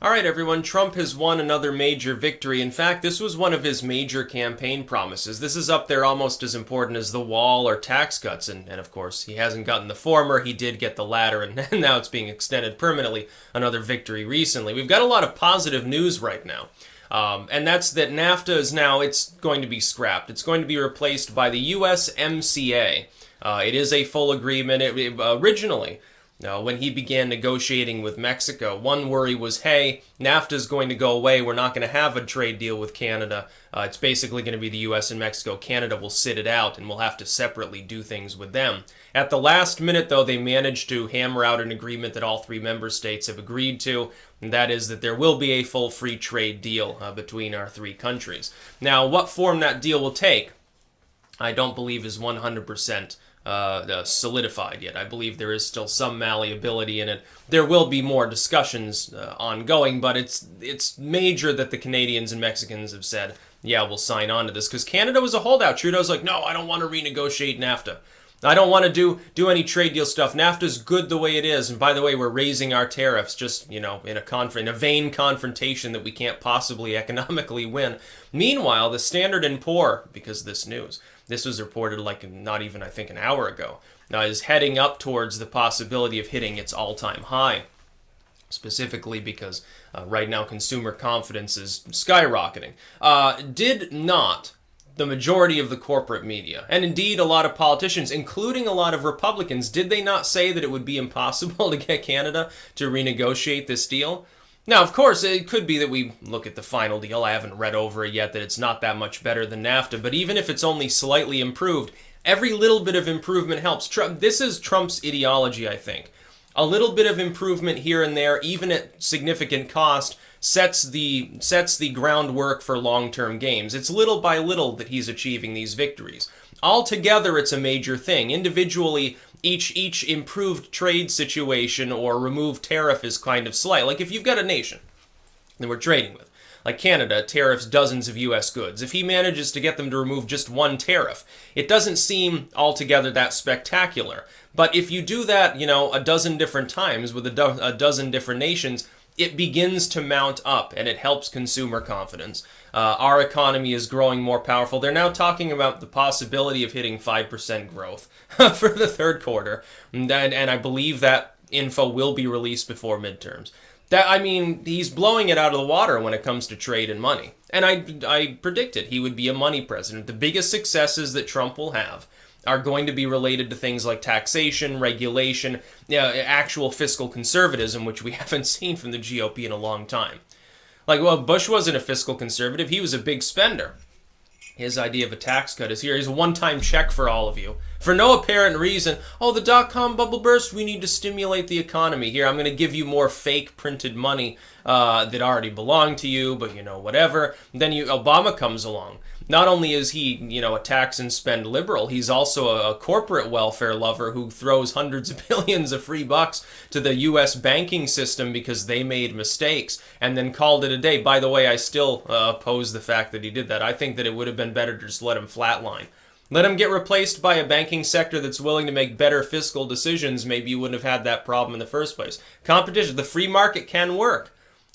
All right, everyone, Trump has won another major victory. In fact, this was one of his major campaign promises. This is up there almost as important as the wall or tax cuts. And of course, he hasn't gotten the former. He did get the latter, and now it's being extended permanently. Another victory recently. We've got a lot of positive news right now. And that's that NAFTA is now, it's going to be scrapped. It's going to be replaced by the USMCA. It is a full agreement. Originally, when he began negotiating with Mexico, one worry was, hey, NAFTA is going to go away. We're not going to have a trade deal with Canada. It's basically going to be the U.S. and Mexico. Canada will sit it out, and we'll have to separately do things with them. At the last minute, though, they managed to hammer out an agreement that all three member states have agreed to, and that is that there will be a full free trade deal between our three countries. Now, what form that deal will take, I don't believe is 100% solidified yet. I believe there is still some malleability in it. There will be more discussions ongoing, but it's major that the Canadians and Mexicans have said, yeah, we'll sign on to this, because Canada was a holdout. Trudeau's like, no, I don't want to renegotiate NAFTA. I don't want to do any trade deal stuff. NAFTA's good the way it is, and by the way, we're raising our tariffs just, in a vain confrontation that we can't possibly economically win. Meanwhile, the Standard & Poor, because of this news, this was reported like not even, I think, an hour ago, is heading up towards the possibility of hitting its all-time high, specifically because right now consumer confidence is skyrocketing. Did not the majority of the corporate media, and indeed a lot of politicians, including a lot of Republicans, did they not say that it would be impossible to get Canada to renegotiate this deal? Now, of course, it could be that we look at the final deal. I haven't read over it yet, that it's not that much better than NAFTA, but even if it's only slightly improved, every little bit of improvement helps. This is Trump's ideology, I think. A little bit of improvement here and there, even at significant cost, sets the groundwork for long-term gains. It's little by little that he's achieving these victories. Altogether, it's a major thing. Individually, each improved trade situation or removed tariff is kind of slight. Like if you've got a nation that we're trading with, like Canada tariffs dozens of U.S. goods. If he manages to get them to remove just one tariff, it doesn't seem altogether that spectacular. But if you do that, a dozen different times with a dozen different nations, it begins to mount up, and it helps consumer confidence. Our economy is growing more powerful. They're now talking about the possibility of hitting 5% growth for the third quarter, and I believe that info will be released before midterms. He's blowing it out of the water when it comes to trade and money. And I predicted he would be a money president. The biggest successes that Trump will have are going to be related to things like taxation, regulation, actual fiscal conservatism, which we haven't seen from the GOP in a long time. Bush wasn't a fiscal conservative. He was a big spender. His idea of a tax cut is here. Here's a one-time check for all of you. For no apparent reason. Oh, the dot-com bubble burst. We need to stimulate the economy. Here, I'm going to give you more fake printed money that already belonged to you, but, whatever. Then Obama comes along. Not only is he, a tax and spend liberal, he's also a corporate welfare lover who throws hundreds of billions of free bucks to the U.S. banking system because they made mistakes and then called it a day. By the way, I still oppose the fact that he did that. I think that it would have been better to just let him flatline. Let him get replaced by a banking sector that's willing to make better fiscal decisions. Maybe you wouldn't have had that problem in the first place. Competition, the free market can work.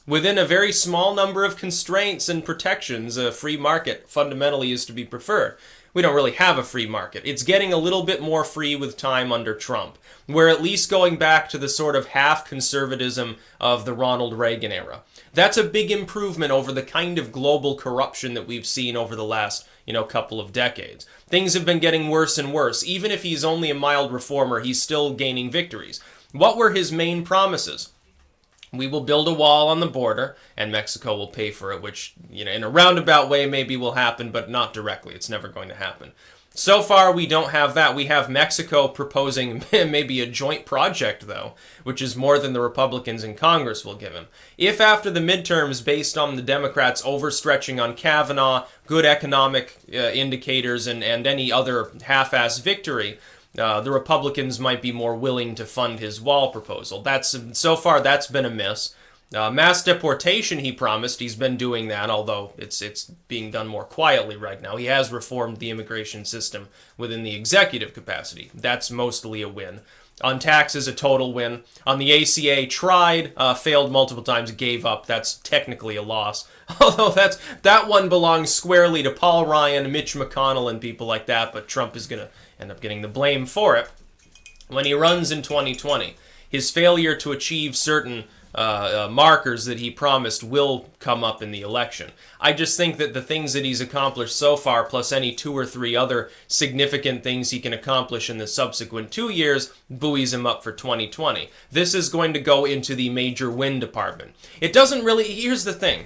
Within a very small number of constraints and protections, a free market fundamentally is to be preferred. We don't really have a free market. It's getting a little bit more free with time under Trump. We're at least going back to the sort of half-conservatism of the Ronald Reagan era. That's a big improvement over the kind of global corruption that we've seen over the last, couple of decades. Things have been getting worse and worse. Even if he's only a mild reformer, he's still gaining victories. What were his main promises? We will build a wall on the border, and Mexico will pay for it, which, in a roundabout way maybe will happen, but not directly. It's never going to happen. So far, we don't have that. We have Mexico proposing maybe a joint project, though, which is more than the Republicans in Congress will give him. If after the midterms, based on the Democrats overstretching on Kavanaugh, good economic indicators, and any other half-ass victory, the Republicans might be more willing to fund his wall proposal. So far, that's been a miss. Mass deportation, he promised. He's been doing that, although it's being done more quietly right now. He has reformed the immigration system within the executive capacity. That's mostly a win. On taxes, a total win. On the ACA, tried, failed multiple times, gave up. That's technically a loss. Although that one belongs squarely to Paul Ryan, Mitch McConnell, and people like that, but Trump is going to end up getting the blame for it. When he runs in 2020, his failure to achieve certain markers that he promised will come up in the election. I just think that the things that he's accomplished so far, plus any 2 or 3 other significant things he can accomplish in the subsequent 2 years, buoys him up for 2020. This is going to go into the major win department. It doesn't really, here's the thing.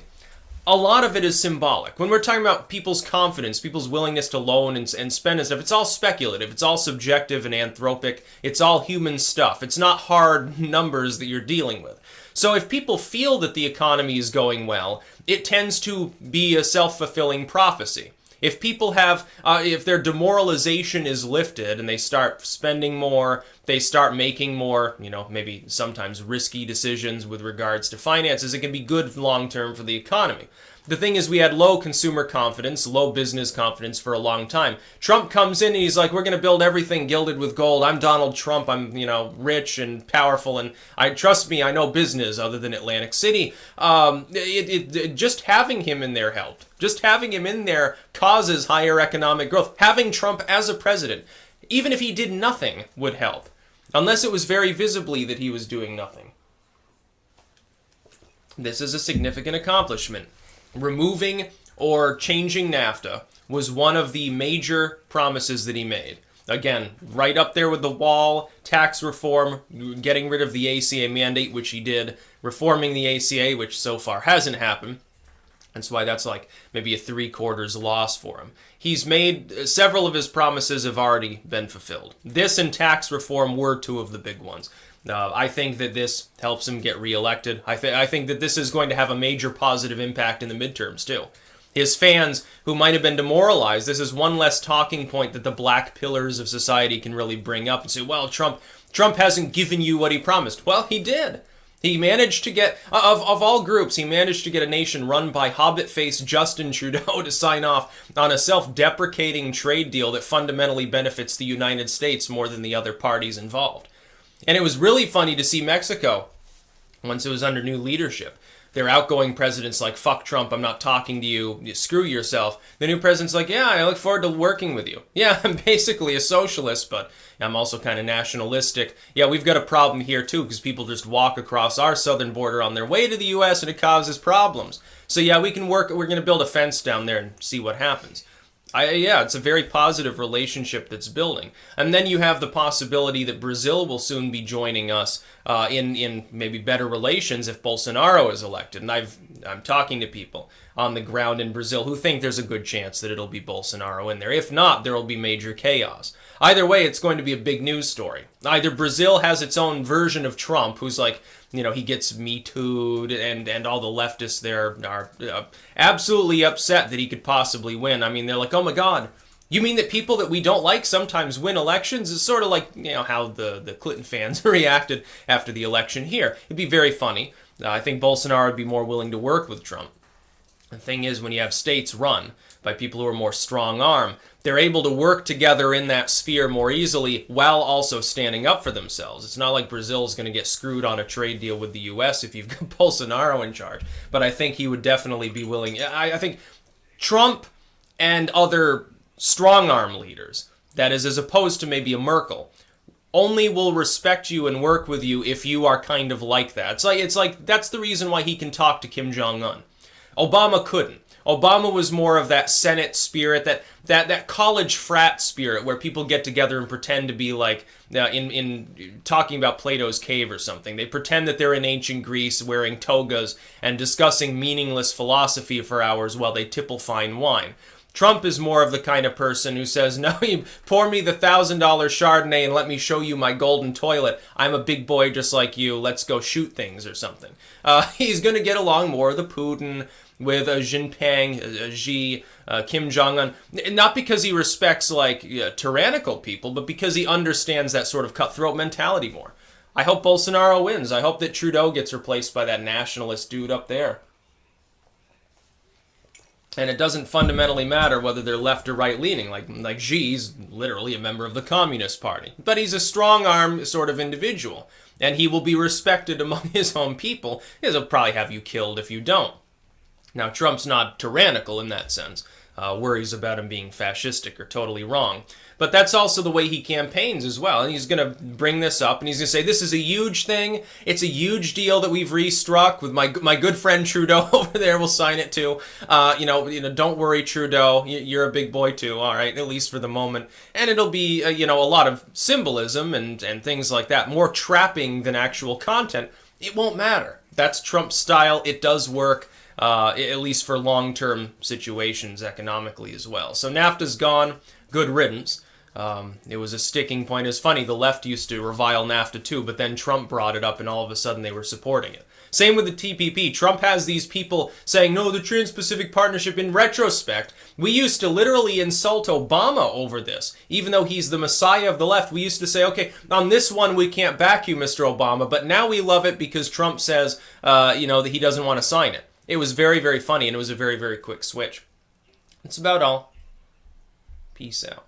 A lot of it is symbolic. When we're talking about people's confidence, people's willingness to loan and spend and stuff, it's all speculative. It's all subjective and anthropic. It's all human stuff. It's not hard numbers that you're dealing with. So if people feel that the economy is going well, it tends to be a self-fulfilling prophecy. If people have, if their demoralization is lifted and they start spending more, they start making more, maybe sometimes risky decisions with regards to finances, it can be good long-term for the economy. The thing is, we had low consumer confidence, low business confidence for a long time. Trump comes in and he's like, we're going to build everything gilded with gold. I'm Donald Trump. I'm, rich and powerful. And trust me, I know business other than Atlantic City. Just having him in there helped. Just having him in there causes higher economic growth. Having Trump as a president, even if he did nothing, would help. Unless it was very visibly that he was doing nothing. This is a significant accomplishment. Removing or changing NAFTA was one of the major promises that he made. Again, right up there with the wall, tax reform, getting rid of the ACA mandate, which he did, reforming the ACA, which so far hasn't happened. That's why that's like maybe a 3/4 loss for him. He's made, several of his promises have already been fulfilled. This and tax reform were 2 of the big ones. I think that this helps him get reelected. I think that this is going to have a major positive impact in the midterms, too. His fans, who might have been demoralized, this is one less talking point that the black pillars of society can really bring up and say, well, Trump hasn't given you what he promised. Well, he did. He managed to get, of all groups, he managed to get a nation run by hobbit-faced Justin Trudeau to sign off on a self-deprecating trade deal that fundamentally benefits the United States more than the other parties involved. And it was really funny to see Mexico, once it was under new leadership. Their outgoing president's like, fuck Trump, I'm not talking to you, screw yourself. The new president's like, yeah, I look forward to working with you. Yeah, I'm basically a socialist, but I'm also kind of nationalistic. Yeah, we've got a problem here too, because people just walk across our southern border on their way to the U.S. and it causes problems. So yeah, we can work, we're going to build a fence down there and see what happens. Yeah, it's a very positive relationship that's building. And then you have the possibility that Brazil will soon be joining us in maybe better relations if Bolsonaro is elected. And I'm talking to people on the ground in Brazil who think there's a good chance that it'll be Bolsonaro in there. If not, there will be major chaos. Either way, it's going to be a big news story. Either Brazil has its own version of Trump, who's like, he gets Me Too'd, and all the leftists there are absolutely upset that he could possibly win. I mean, they're like, oh my God, you mean that people that we don't like sometimes win elections? It's sort of like, how the Clinton fans reacted after the election here. It'd be very funny. I think Bolsonaro would be more willing to work with Trump. The thing is, when you have states run by people who are more strong-arm, they're able to work together in that sphere more easily while also standing up for themselves. It's not like Brazil is going to get screwed on a trade deal with the U.S. if you've got Bolsonaro in charge. But I think he would definitely be willing. I think Trump and other strong-arm leaders, that is, as opposed to maybe a Merkel, only will respect you and work with you if you are kind of like that. It's like that's the reason why he can talk to Kim Jong-un. Obama couldn't. Obama was more of that Senate spirit, that college frat spirit where people get together and pretend to be like in talking about Plato's cave or something. They pretend that they're in ancient Greece wearing togas and discussing meaningless philosophy for hours while they tipple fine wine. Trump is more of the kind of person who says, no, you pour me the $1,000 Chardonnay and let me show you my golden toilet. I'm a big boy just like you. Let's go shoot things or something. He's going to get along more with Putin, with Jinping, Xi, Kim Jong-un, not because he respects tyrannical people, but because he understands that sort of cutthroat mentality more. I hope Bolsonaro wins. I hope that Trudeau gets replaced by that nationalist dude up there. And it doesn't fundamentally matter whether they're left or right leaning. Like Xi's literally a member of the Communist Party. But he's a strong-arm sort of individual. And he will be respected among his own people. He'll probably have you killed if you don't. Now, Trump's not tyrannical in that sense. Worries about him being fascistic are totally wrong. But that's also the way he campaigns as well. And he's going to bring this up, and he's going to say, this is a huge thing. It's a huge deal that we've restruck with my good friend Trudeau over there will sign it too. Don't worry, Trudeau. You're a big boy too, all right, at least for the moment. And it'll be, a lot of symbolism and things like that. More trapping than actual content. It won't matter. That's Trump's style. It does work. At least for long-term situations economically as well. So NAFTA's gone. Good riddance. It was a sticking point. It's funny, the left used to revile NAFTA too, but then Trump brought it up and all of a sudden they were supporting it. Same with the TPP. Trump has these people saying, no, the Trans-Pacific Partnership. In retrospect, we used to literally insult Obama over this. Even though he's the messiah of the left, we used to say, okay, on this one we can't back you, Mr. Obama, but now we love it because Trump says, that he doesn't want to sign it. It was very, very funny, and it was a very, very quick switch. That's about all. Peace out.